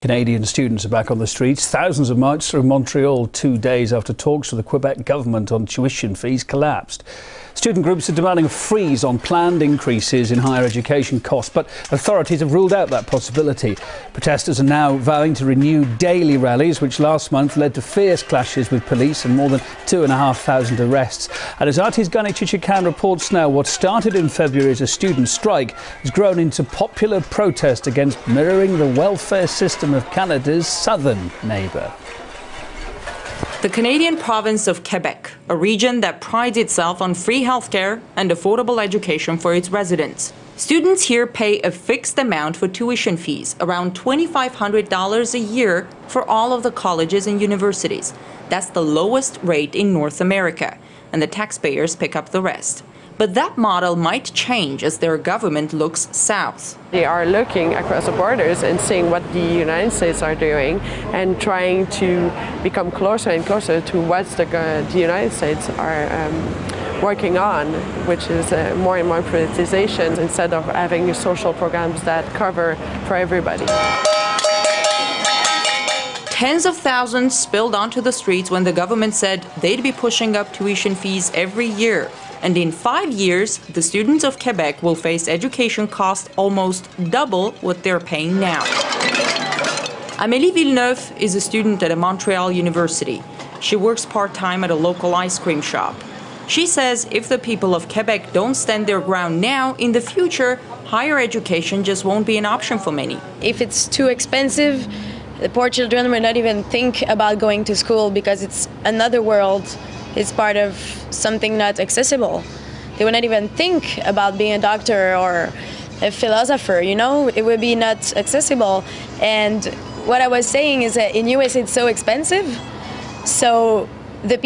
Canadian students are back on the streets. Thousands have marched through Montreal 2 days after talks with the Quebec government on tuition fees collapsed. Student groups are demanding a freeze on planned increases in higher education costs, but authorities have ruled out that possibility. Protesters are now vowing to renew daily rallies, which last month led to fierce clashes with police and more than 2,500 arrests. And as RT's Gani Chichikan reports now, what started in February as a student strike has grown into popular protest against mirroring the welfare system of Canada's southern neighbour. The Canadian province of Quebec, a region that prides itself on free healthcare and affordable education for its residents. Students here pay a fixed amount for tuition fees, around $2,500 a year for all of the colleges and universities. That's the lowest rate in North America, and the taxpayers pick up the rest. But that model might change as their government looks south. They are looking across the borders and seeing what the United States are doing and trying to become closer and closer to what the United States are working on, which is more and more privatization instead of having social programs that cover for everybody. Tens of thousands spilled onto the streets when the government said they'd be pushing up tuition fees every year. And in 5 years, the students of Quebec will face education costs almost double what they're paying now. Amélie Villeneuve is a student at a Montreal university. She works part-time at a local ice cream shop. She says if the people of Quebec don't stand their ground now, in the future, higher education just won't be an option for many. If it's too expensive, the poor children will not even think about going to school because it's another world. It's part of something not accessible. They would not even think about being a doctor or a philosopher, you know? It would be not accessible. And what I was saying is that in US it's so expensive. So the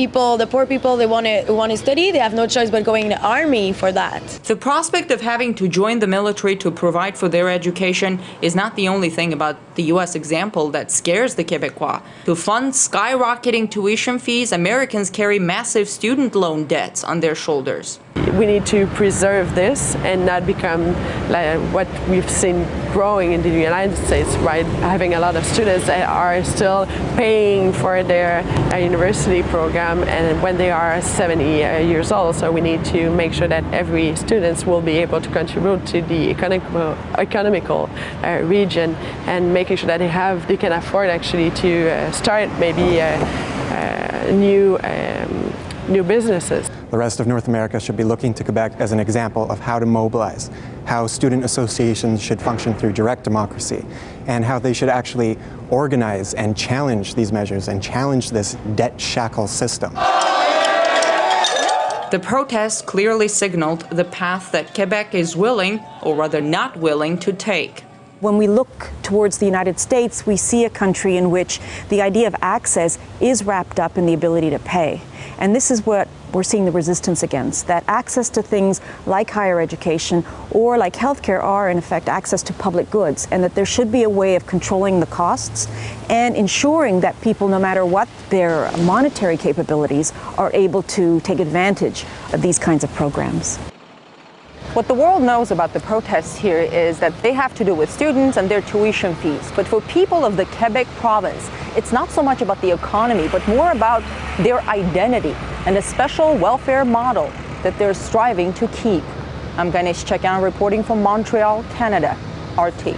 poor people, they want to study, they have no choice but going in the army for that. The prospect of having to join the military to provide for their education is not the only thing about the U.S. example that scares the Quebecois. To fund skyrocketing tuition fees, Americans carry massive student loan debts on their shoulders. We need to preserve this and not become like what we've seen growing in the United States, right? Having a lot of students that are still paying for their university program and when they are 70 years old. So we need to make sure that every student will be able to contribute to the economical region and making sure that they can afford actually to start maybe new businesses. The rest of North America should be looking to Quebec as an example of how to mobilize, how student associations should function through direct democracy, and how they should actually organize and challenge these measures and challenge this debt shackle system. The protest clearly signaled the path that Quebec is willing, or rather not willing, to take. When we look towards the United States, we see a country in which the idea of access is wrapped up in the ability to pay. And this is what we're seeing the resistance against, that access to things like higher education or like healthcare are in effect access to public goods, and that there should be a way of controlling the costs and ensuring that people, no matter what their monetary capabilities, are able to take advantage of these kinds of programs. What the world knows about the protests here is that they have to do with students and their tuition fees. But for people of the Quebec province, it's not so much about the economy, but more about their identity and a special welfare model that they're striving to keep. I'm Ganesh Chekan reporting from Montreal, Canada, RT.